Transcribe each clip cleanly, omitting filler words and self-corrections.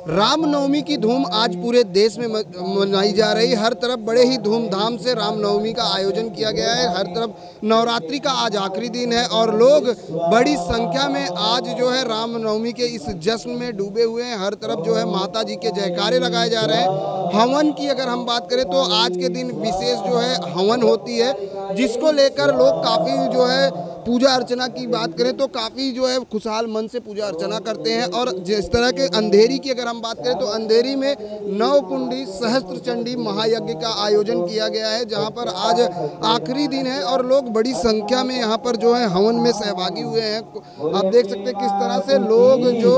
रामनवमी की धूम आज पूरे देश में मनाई जा रही है। हर तरफ बड़े ही धूमधाम से रामनवमी का आयोजन किया गया है। हर तरफ नवरात्रि का आज आखिरी दिन है और लोग बड़ी संख्या में आज जो है रामनवमी के इस जश्न में डूबे हुए हैं। हर तरफ जो है माता जी के जयकारे लगाए जा रहे हैं। हवन की अगर हम बात करें तो आज के दिन विशेष जो है हवन होती है, जिसको लेकर लोग काफ़ी जो है पूजा अर्चना की बात करें तो काफ़ी जो है खुशहाल मन से पूजा अर्चना करते हैं। और जिस तरह के अंधेरी की अगर हम बात करें तो अंधेरी में नवकुंडी सहस्त्र चंडी महायज्ञ का आयोजन किया गया है, जहां पर आज आखिरी दिन है और लोग बड़ी संख्या में यहां पर जो है हवन में सहभागी हुए हैं। आप देख सकते हैं किस तरह से लोग जो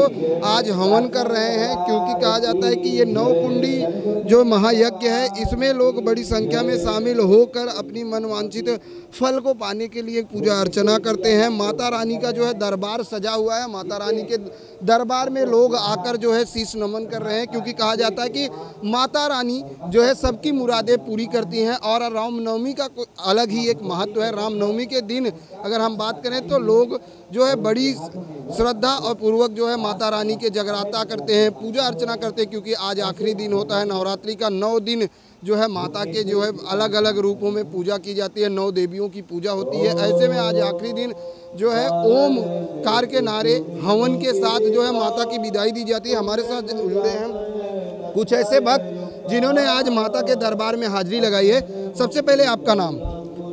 आज हवन कर रहे हैं, क्योंकि कहा जाता है कि ये नवकुंडी जो महायज्ञ है इसमें लोग बड़ी संख्या में शामिल होकर अपनी मनवांछित फल को पाने के लिए पूजा अर्चना करते हैं। माता रानी का जो है दरबार सजा हुआ है। माता रानी के दरबार में लोग आकर जो है शीश नमन कर रहे हैं, क्योंकि कहा जाता है कि माता रानी जो है सबकी मुरादें पूरी करती हैं। और रामनवमी का अलग ही एक महत्व है। रामनवमी के दिन अगर हम बात करें तो लोग जो है बड़ी श्रद्धा और पूर्वक जो है माता रानी के जगराता करते हैं, पूजा अर्चना करते हैं, क्योंकि आज आखिरी दिन होता है नवरात्रि का। 9 दिन जो है माता के जो है अलग अलग रूपों में पूजा की जाती है। 9 देवियों की पूजा होती है। ऐसे में आज आखिरी दिन जो है ओम कार के नारे हवन के साथ जो है माता की विदाई दी जाती है। हमारे साथ जुड़े हैं कुछ ऐसे भक्त जिन्होंने आज माता के दरबार में हाजिरी लगाई है। सबसे पहले आपका नाम?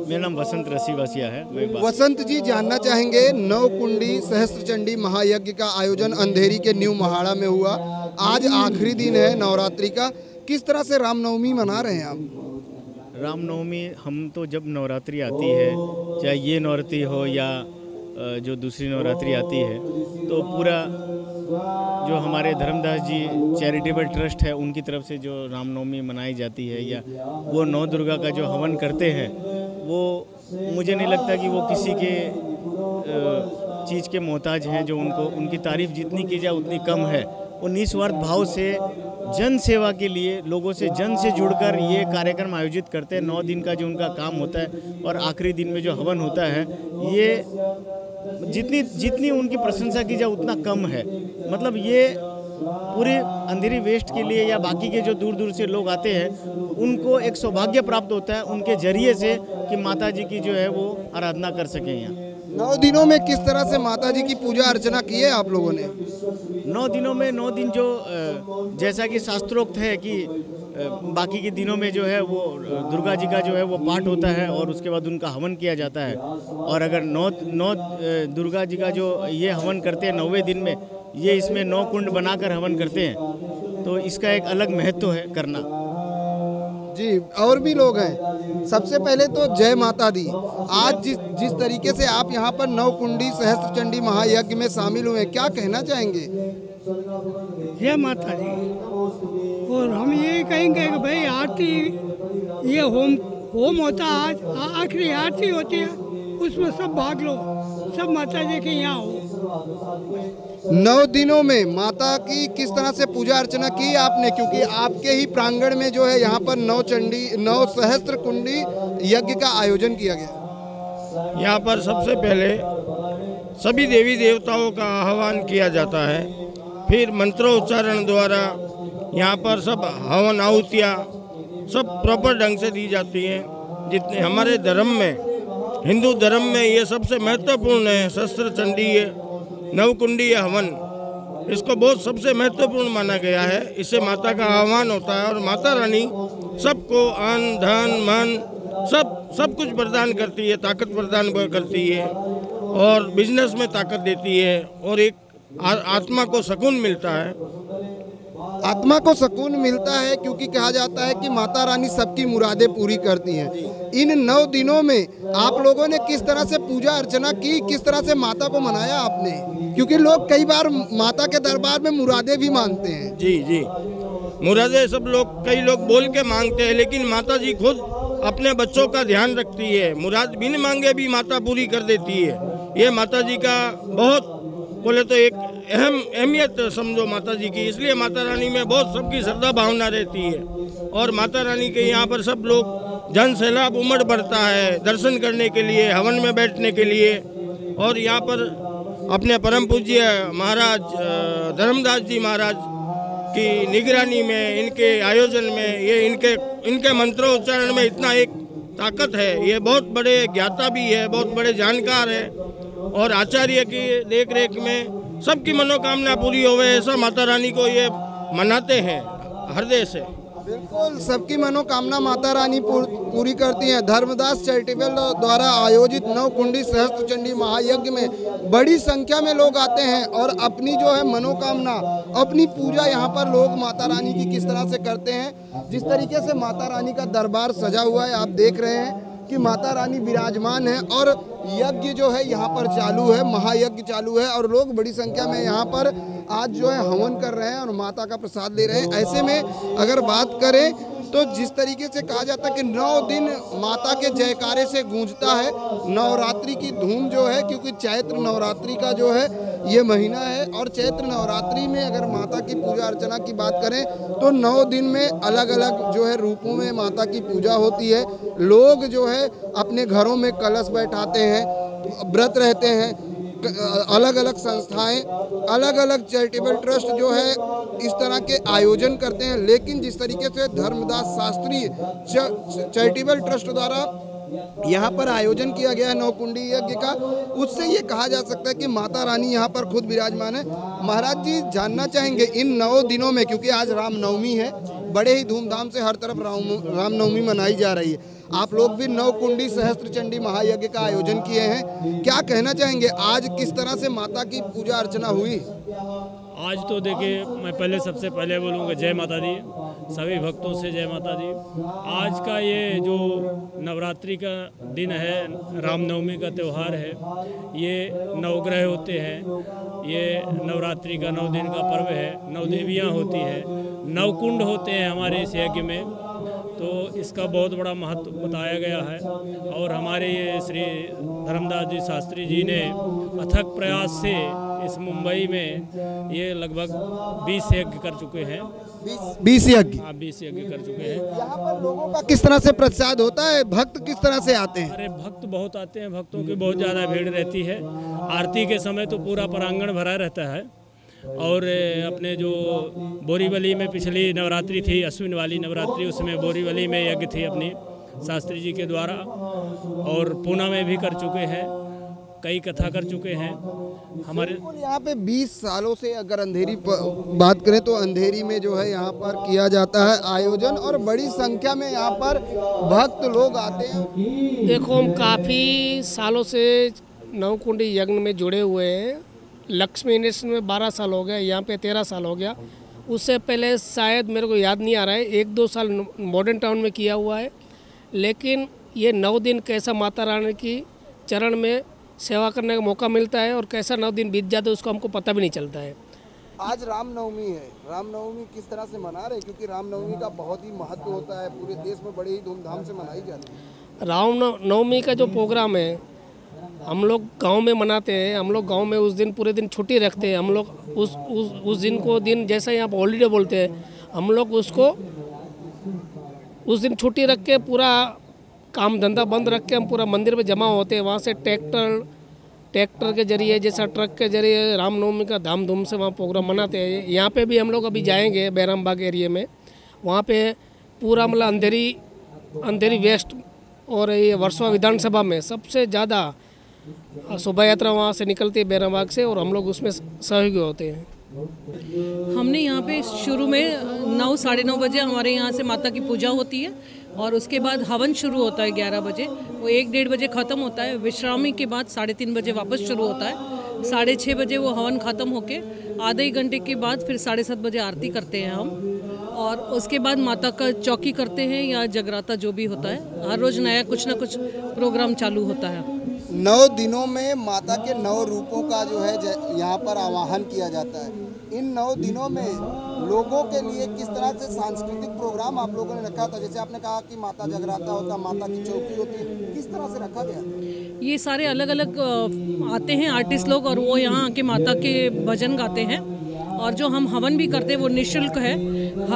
मेरा नाम वसंत रसीवासिया है। वसंत जी, जानना चाहेंगे नवकुंडी सहस्त्र चंडी महायज्ञ का आयोजन अंधेरी के न्यू महाड़ा में हुआ। आज आखिरी दिन है नवरात्रि का, किस तरह से रामनवमी मना रहे हैं आप? रामनवमी हम तो जब नवरात्रि आती है, चाहे ये नवरात्रि हो या जो दूसरी नवरात्रि आती है, तो पूरा जो हमारे धर्मदास जी चैरिटेबल ट्रस्ट है उनकी तरफ से जो रामनवमी मनाई जाती है या वो नौ दुर्गा का जो हवन करते हैं, वो मुझे नहीं लगता कि वो किसी के चीज़ के मोहताज हैं। जो उनको उनकी तारीफ़ जितनी की जाए उतनी कम है। वो निस्वार्थ भाव से जन सेवा के लिए लोगों से जन से जुड़कर ये कार्यक्रम आयोजित करते हैं। 9 दिन का जो उनका काम होता है और आखिरी दिन में जो हवन होता है, ये जितनी उनकी प्रशंसा की जाए उतना कम है। मतलब ये पूरे अंधेरी वेस्ट के लिए या बाकी के जो दूर दूर से लोग आते हैं उनको एक सौभाग्य प्राप्त होता है उनके जरिए से कि माता जी की जो है वो आराधना कर सकें। यहाँ 9 दिनों में किस तरह से माता जी की पूजा अर्चना की है आप लोगों ने? 9 दिनों में 9 दिन जो जैसा कि शास्त्रोक्त है कि बाकी के दिनों में जो है वो दुर्गा जी का जो है वो पाठ होता है और उसके बाद उनका हवन किया जाता है। और अगर 9 दुर्गा जी का जो ये हवन करते हैं 9वें दिन में, ये इसमें 9 कुंड बनाकर हवन करते हैं, तो इसका एक अलग महत्व है करना। जी, और भी लोग हैं। सबसे पहले तो जय माता दी। आज जिस तरीके से आप यहाँ पर नवकुंडी सहस्त्र चंडी महायज्ञ में शामिल हुए, क्या कहना चाहेंगे? जय माता दी। और हम ये कहेंगे कि भाई आरती, ये होम होता है आज, आखिरी आरती होती है, उसमें सब भाग लो, सब माता जी के यहाँ हो। 9 दिनों में माता की किस तरह से पूजा अर्चना की आपने? क्योंकि आपके ही प्रांगण में जो है यहाँ पर 9 सहस्त्र कुंडी यज्ञ का आयोजन किया गया। यहाँ पर सबसे पहले सभी देवी देवताओं का आह्वान किया जाता है, फिर मंत्रोच्चारण द्वारा यहाँ पर सब हवन आहुतियाँ सब प्रॉपर ढंग से दी जाती हैं। जितने हमारे धर्म में, हिंदू धर्म में ये सबसे महत्वपूर्ण है। सहस्त्र चंडी नवकुंडी हवन, इसको बहुत सबसे महत्वपूर्ण माना गया है। इससे माता का आह्वान होता है और माता रानी सबको अन्न धन मन सब कुछ प्रदान करती है, ताकत प्रदान करती है और बिजनेस में ताकत देती है और एक आत्मा को सुकून मिलता है। आत्मा को सुकून मिलता है क्योंकि कहा जाता है कि माता रानी सबकी मुरादें पूरी करती हैं। इन 9 दिनों में आप लोगों ने किस तरह से पूजा अर्चना की, किस तरह से माता को मनाया आपने? क्योंकि लोग कई बार माता के दरबार में मुरादें भी मांगते हैं। जी, मुरादें सब लोग, कई लोग बोल के मांगते हैं, लेकिन माता जी खुद अपने बच्चों का ध्यान रखती है। मुराद बिन मांगे भी माता पूरी कर देती है। ये माता जी का बहुत बोले तो एक अहमियत समझो माता जी की। इसलिए माता रानी में बहुत सबकी श्रद्धा भावना रहती है और माता रानी के यहाँ पर सब लोग जन सैलाब उमड़ पड़ता है दर्शन करने के लिए, हवन में बैठने के लिए। और यहाँ पर अपने परम पूज्य महाराज धर्मदास जी महाराज की निगरानी में, इनके आयोजन में, ये इनके मंत्रोच्चारण में इतना एक ताकत है। ये बहुत बड़े ज्ञाता भी है, बहुत बड़े जानकार है और आचार्य की देख रेख में सबकी मनोकामना पूरी होवे ऐसा माता रानी को ये मनाते हैं हृदय से। बिल्कुल, सबकी मनोकामना माता रानी पूरी करती हैं। धर्मदास चैरिटेबल द्वारा आयोजित नवकुंडी सहस्त्र चंडी महायज्ञ में बड़ी संख्या में लोग आते हैं और अपनी जो है मनोकामना, अपनी पूजा यहाँ पर लोग माता रानी की किस तरह से करते हैं। जिस तरीके से माता रानी का दरबार सजा हुआ है, आप देख रहे हैं कि माता रानी विराजमान है और यज्ञ जो है यहाँ पर चालू है, महायज्ञ चालू है और लोग बड़ी संख्या में यहाँ पर आज जो है हवन कर रहे हैं और माता का प्रसाद ले रहे हैं। ऐसे में अगर बात करें तो जिस तरीके से कहा जाता है कि 9 दिन माता के जयकारे से गूंजता है, नवरात्रि की धूम जो है, क्योंकि चैत्र नवरात्रि का जो है ये महीना है और चैत्र नवरात्रि में अगर माता की पूजा अर्चना की बात करें तो 9 दिन में अलग अलग जो है रूपों में माता की पूजा होती है। लोग जो है अपने घरों में कलश बैठाते हैं, व्रत रहते हैं, अलग अलग संस्थाएं, अलग अलग चैरिटेबल ट्रस्ट जो है इस तरह के आयोजन करते हैं। लेकिन जिस तरीके से धर्मदास शास्त्री चैरिटेबल ट्रस्ट द्वारा यहाँ पर आयोजन किया गया है नवकुंडी यज्ञ का, उससे ये कहा जा सकता है कि माता रानी यहाँ पर खुद विराजमान है। महाराज जी, जानना चाहेंगे इन 9 दिनों में, क्योंकि आज रामनवमी है, बड़े ही धूमधाम से हर तरफ रामनवमी मनाई जा रही है, आप लोग भी नवकुंडी सहस्त्र चंडी महायज्ञ का आयोजन किए हैं, क्या कहना चाहेंगे आज किस तरह से माता की पूजा अर्चना हुई? आज तो देखिए, मैं पहले सबसे पहले बोलूँगा जय माता दी, सभी भक्तों से जय माता दी। आज का ये जो नवरात्रि का दिन है, रामनवमी का त्यौहार है, ये नवग्रह होते हैं, ये नवरात्रि का 9 दिन का पर्व है, 9 देवियाँ होती है, 9 कुंड होते हैं हमारे इस यज्ञ में, तो इसका बहुत बड़ा महत्व बताया गया है। और हमारे ये श्री धर्मदास जी शास्त्री जी ने अथक प्रयास से इस मुंबई में ये लगभग 20 यज्ञ कर चुके हैं। 20 यज्ञ? हाँ, 20 यज्ञ कर चुके हैं। यहाँ पर लोगों का किस तरह से प्रसाद होता है, भक्त किस तरह से आते हैं? अरे भक्त बहुत आते हैं, भक्तों की बहुत ज़्यादा भीड़ रहती है। आरती के समय तो पूरा प्रांगण भरा रहता है। और अपने जो बोरीवली में पिछली नवरात्रि थी, अश्विन वाली नवरात्रि, उसमें बोरीवली में यज्ञ थी अपनी शास्त्री जी के द्वारा, और पूना में भी कर चुके हैं, कई कथा कर चुके हैं हमारे। यहाँ पे 20 सालों से अगर अंधेरी बात करें तो अंधेरी में जो है यहाँ पर किया जाता है आयोजन और बड़ी संख्या में यहाँ पर भक्त लोग आते हैं। देखो, हम काफ़ी सालों से नवकुंडी यज्ञ में जुड़े हुए हैं। लक्ष्मी यूनिवर्सिटी में 12 साल हो गया, यहाँ पे 13 साल हो गया। उससे पहले शायद मेरे को याद नहीं आ रहा है, 1-2 साल मॉडर्न टाउन में किया हुआ है। लेकिन ये 9 दिन कैसा माता रानी की चरण में सेवा करने का मौका मिलता है और कैसा 9 दिन बीत जाते हैं उसको हमको पता भी नहीं चलता है। आज रामनवमी है, रामनवमी किस तरह से मना रहे, क्योंकि रामनवमी का बहुत ही महत्व होता है, पूरे देश में बड़े ही धूमधाम से मनाई जाती है। रामनवमी का जो प्रोग्राम है हम लोग गांव में मनाते हैं। हम लोग गांव में उस दिन पूरे दिन छुट्टी रखते हैं। हम लोग उस दिन को दिन जैसा यहाँ पर हॉलीडे बोलते हैं, हम लोग उसको उस दिन छुट्टी रख के पूरा काम धंधा बंद रख के हम पूरा मंदिर में जमा होते हैं। वहाँ से ट्रैक्टर के जरिए, जैसा ट्रक के जरिए रामनवमी का धाम धूम से वहाँ प्रोग्राम मनाते हैं। यहाँ पे भी हम लोग अभी जाएंगे बैराम बाग एरिया में, वहाँ पे पूरा मतलब अंधेरी वेस्ट और ये वर्सोवा विधानसभा में सबसे ज़्यादा शोभा यात्रा वहाँ से निकलती है बैराम बाग से, और हम लोग उसमें सहयोगी होते हैं। हमने यहाँ पे शुरू में 9 साढ़े 9 बजे हमारे यहाँ से माता की पूजा होती है और उसके बाद हवन शुरू होता है 11 बजे, वो 1-1:30 बजे ख़त्म होता है। विश्रामी के बाद 3:30 बजे वापस शुरू होता है। 6:30 बजे वो हवन ख़त्म होके आधे एक घंटे के बाद फिर 7:30 बजे आरती करते हैं हम, और उसके बाद माता का चौकी करते हैं या जगराता जो भी होता है। हर रोज़ नया कुछ ना कुछ प्रोग्राम चालू होता है। 9 दिनों में माता के 9 रूपों का जो है यहाँ पर आवाहन किया जाता है। इन 9 दिनों में लोगों के लिए किस तरह से सांस्कृतिक प्रोग्राम आप लोगों ने रखा था? जैसे आपने कहा कि माता जगराता होता, माता की चौकी होती है, किस तरह से रखा गया? ये सारे अलग अलग आते हैं आर्टिस्ट लोग और वो यहाँ आके माता के भजन गाते हैं, और जो हम हवन भी करते हैं वो निःशुल्क है।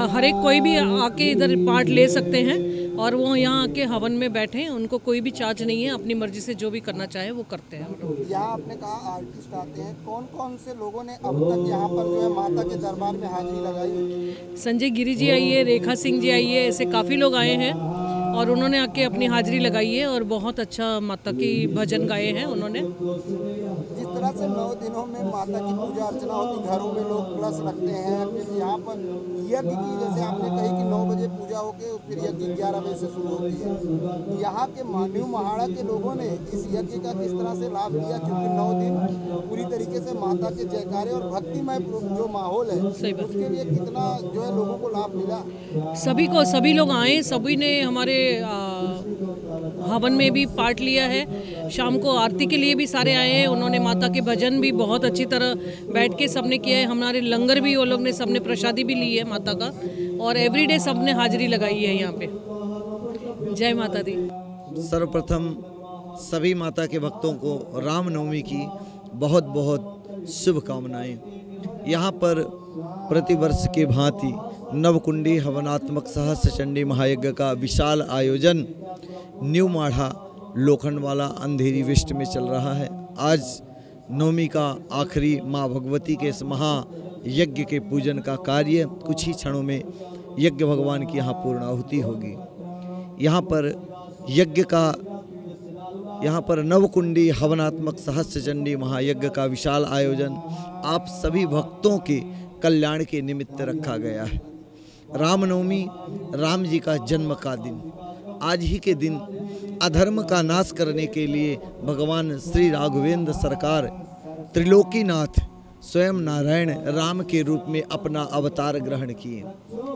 हर एक कोई भी आके इधर पार्ट ले सकते हैं और वो यहाँ आके हवन में बैठे हैं, उनको कोई भी चार्ज नहीं है, अपनी मर्जी से जो भी करना चाहे वो करते हैं हम लोग। यहाँ आपने कहा आर्टिस्ट आते हैं, कौन कौन से लोगों ने अब तक यहाँ पर जो है माता के दरबार में हाजिरी लगाई? संजय गिरी जी आई है, रेखा सिंह जी आई है, ऐसे काफ़ी लोग आए हैं और उन्होंने आके अपनी हाजिरी लगाई है और बहुत अच्छा माता की भजन गाए हैं उन्होंने। जिस तरह से 9 दिनों में माता की पूजा अर्चना होती, घरों में लोग कलश रखते हैं, फिर यहाँ पर यज्ञ की, जैसे आपने कही कि 9 बजे पूजा होके फिर यज्ञ 11 बजे से शुरू होती है। यहाँ के न्यू महाड़ा के लोगों ने इस यज्ञ का किस तरह से लाभ लिया, क्योंकि 9 दिन पूरी तरीके से माता के जयकारे और भक्तिमय जो माहौल है उसके लिए कितना जो है लोगों को लाभ मिला? सभी लोग आए, सभी ने हमारे हवन में भी पार्ट लिया है। शाम को आरती के लिए भी सारे आए हैं, उन्होंने माता के भजन भी बहुत अच्छी तरह बैठ के सबने किया है। हमारे लंगर भी वो लोग ने सबने प्रसादी भी ली है माता का, और एवरीडे सबने हाजिरी लगाई है यहाँ पे। जय माता दी। सर्वप्रथम सभी माता के भक्तों को रामनवमी की बहुत बहुत शुभकामनाएं। यहाँ पर प्रतिवर्ष के भांति नवकुंडी हवनात्मक सहस्त्र चंडी महायज्ञ का विशाल आयोजन न्यू माढ़ा लोखंडवाला अंधेरी वेस्ट में चल रहा है। आज नवमी का आखिरी माँ भगवती के इस महायज्ञ के पूजन का कार्य कुछ ही क्षणों में यज्ञ भगवान की यहाँ पूर्णाहुति होगी। यहाँ पर नवकुंडी हवनात्मक सहस्त्र चंडी महायज्ञ का विशाल आयोजन आप सभी भक्तों के कल्याण के निमित्त रखा गया है। रामनवमी राम जी का जन्म का दिन, आज ही के दिन अधर्म का नाश करने के लिए भगवान श्री राघवेंद्र सरकार त्रिलोकीनाथ स्वयं नारायण राम के रूप में अपना अवतार ग्रहण किए।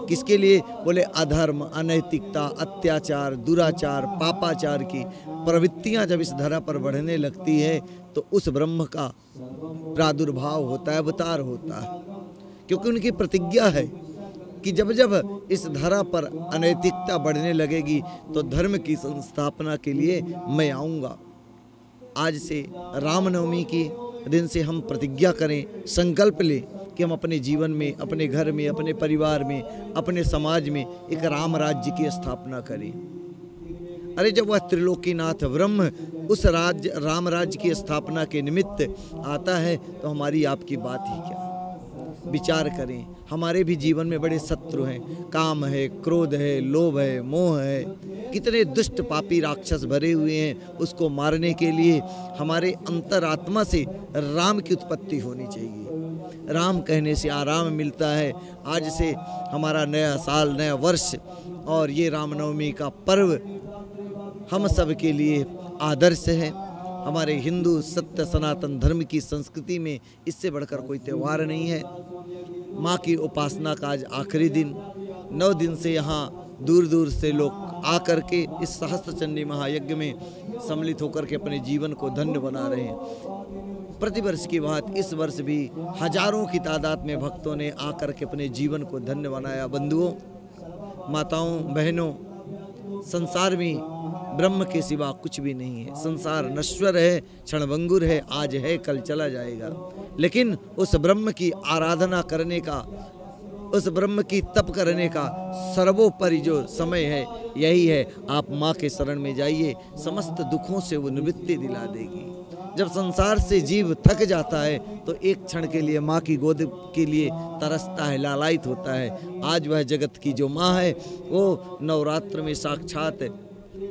किसके लिए? बोले अधर्म, अनैतिकता, अत्याचार, दुराचार, पापाचार की प्रवृत्तियां जब इस धरा पर बढ़ने लगती है तो उस ब्रह्म का प्रादुर्भाव होता है, अवतार होता है। क्योंकि उनकी प्रतिज्ञा है कि जब जब इस धरा पर अनैतिकता बढ़ने लगेगी तो धर्म की संस्थापना के लिए मैं आऊँगा। आज से रामनवमी के दिन से हम प्रतिज्ञा करें, संकल्प लें कि हम अपने जीवन में, अपने घर में, अपने परिवार में, अपने समाज में एक राम राज्य की स्थापना करें। अरे जब वह त्रिलोकीनाथ ब्रह्म उस राज्य राम राज्य की स्थापना के निमित्त आता है तो हमारी आपकी बात ही क्या। विचार करें, हमारे भी जीवन में बड़े शत्रु हैं, काम है, क्रोध है, लोभ है, मोह है, कितने दुष्ट पापी राक्षस भरे हुए हैं। उसको मारने के लिए हमारे अंतरात्मा से राम की उत्पत्ति होनी चाहिए। राम कहने से आराम मिलता है। आज से हमारा नया साल, नया वर्ष और ये रामनवमी का पर्व हम सब के लिए आदर्श है। हमारे हिंदू सत्य सनातन धर्म की संस्कृति में इससे बढ़कर कोई त्यौहार नहीं है। माँ की उपासना का आज आखिरी दिन, 9 दिन से यहाँ दूर दूर से लोग आकर के इस सहस्त्र चंडी महायज्ञ में सम्मिलित होकर के अपने जीवन को धन्य बना रहे हैं। प्रतिवर्ष की बात इस वर्ष भी हजारों की तादाद में भक्तों ने आकर के अपने जीवन को धन्य बनाया। बंधुओं, माताओं, बहनों, संसार में ब्रह्म के सिवा कुछ भी नहीं है। संसार नश्वर है, क्षणभंगुर है, आज है कल चला जाएगा। लेकिन उस ब्रह्म की आराधना करने का, उस ब्रह्म की तप करने का सर्वोपरि जो समय है यही है। आप माँ के शरण में जाइए, समस्त दुखों से वो निवृत्ति दिला देगी। जब संसार से जीव थक जाता है तो एक क्षण के लिए माँ की गोद के लिए तरसता है, लालायित होता है। आज वह जगत की जो माँ है वो नवरात्र में साक्षात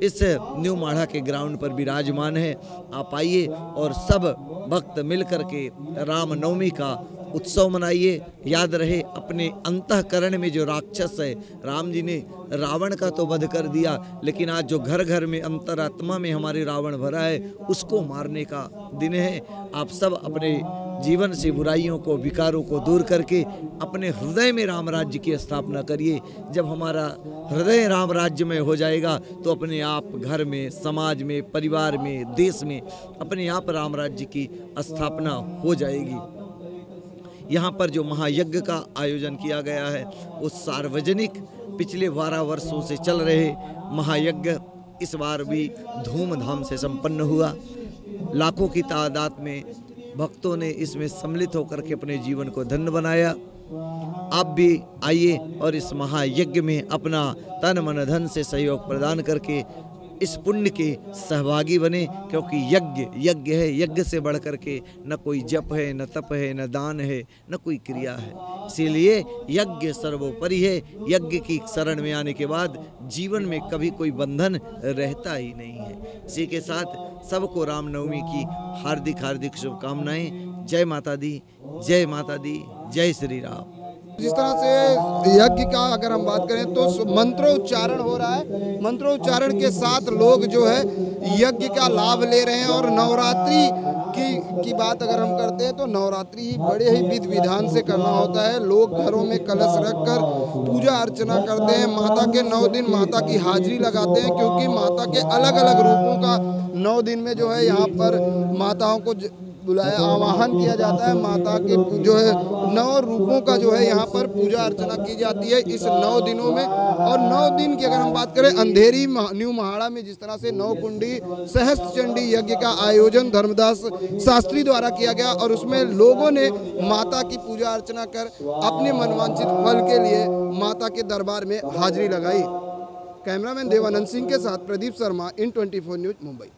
इस न्यू माढ़ा के ग्राउंड पर विराजमान है। आप आइए और सब भक्त मिल कर के रामनवमी का उत्सव मनाइए। याद रहे, अपने अंतःकरण में जो राक्षस है, राम जी ने रावण का तो वध कर दिया, लेकिन आज जो घर घर में अंतरात्मा में हमारे रावण भरा है उसको मारने का दिन है। आप सब अपने जीवन से बुराइयों को, विकारों को दूर करके अपने हृदय में राम राज्य की स्थापना करिए। जब हमारा हृदय राम राज्य में हो जाएगा तो अपने आप घर में, समाज में, परिवार में, देश में अपने आप राम राज्य की स्थापना हो जाएगी। यहाँ पर जो महायज्ञ का आयोजन किया गया है वो सार्वजनिक पिछले 12 वर्षों से चल रहे महायज्ञ इस बार भी धूमधाम से संपन्न हुआ। लाखों की तादाद में भक्तों ने इसमें सम्मिलित होकर के अपने जीवन को धन्य बनाया। आप भी आइए और इस महायज्ञ में अपना तन मन धन से सहयोग प्रदान करके इस पुण्य के सहभागी बने, क्योंकि यज्ञ है। यज्ञ से बढ़ करके न कोई जप है, न तप है, न दान है, न कोई क्रिया है। इसीलिए यज्ञ सर्वोपरि है। यज्ञ की शरण में आने के बाद जीवन में कभी कोई बंधन रहता ही नहीं है। इसी के साथ सबको रामनवमी की हार्दिक हार्दिक शुभकामनाएं। जय माता दी, जय माता दी, जय श्री राम। जिस तरह से यज्ञ का अगर हम बात करें तो मंत्रोच्चारण हो रहा है। मंत्रोच्चारण के साथ लोग जो है यज्ञ का लाभ ले रहे हैं। और नवरात्रि की बात अगर हम करते हैं तो नवरात्रि ही बड़े ही विधि विधान से करना होता है। लोग घरों में कलश रखकर पूजा अर्चना करते हैं। माता के 9 दिन माता की हाजिरी लगाते हैं, क्योंकि माता के अलग अलग रूपों का 9 दिन में जो है यहाँ पर माताओं को बुलाया, आवाहन किया जाता है। माता के जो है 9 रूपों का जो है यहाँ पर पूजा अर्चना की जाती है इस 9 दिनों में। और 9 दिन की अगर हम बात करें, अंधेरी न्यू महाड़ा में जिस तरह से 9 कुंडी सहस्त्र चंडी यज्ञ का आयोजन धर्मदास शास्त्री द्वारा किया गया, और उसमें लोगों ने माता की पूजा अर्चना कर अपने मनवांछित फल के लिए माता के दरबार में हाजिरी लगाई। कैमरामैन देवानंद सिंह के साथ प्रदीप शर्मा, इन 24 न्यूज, मुंबई।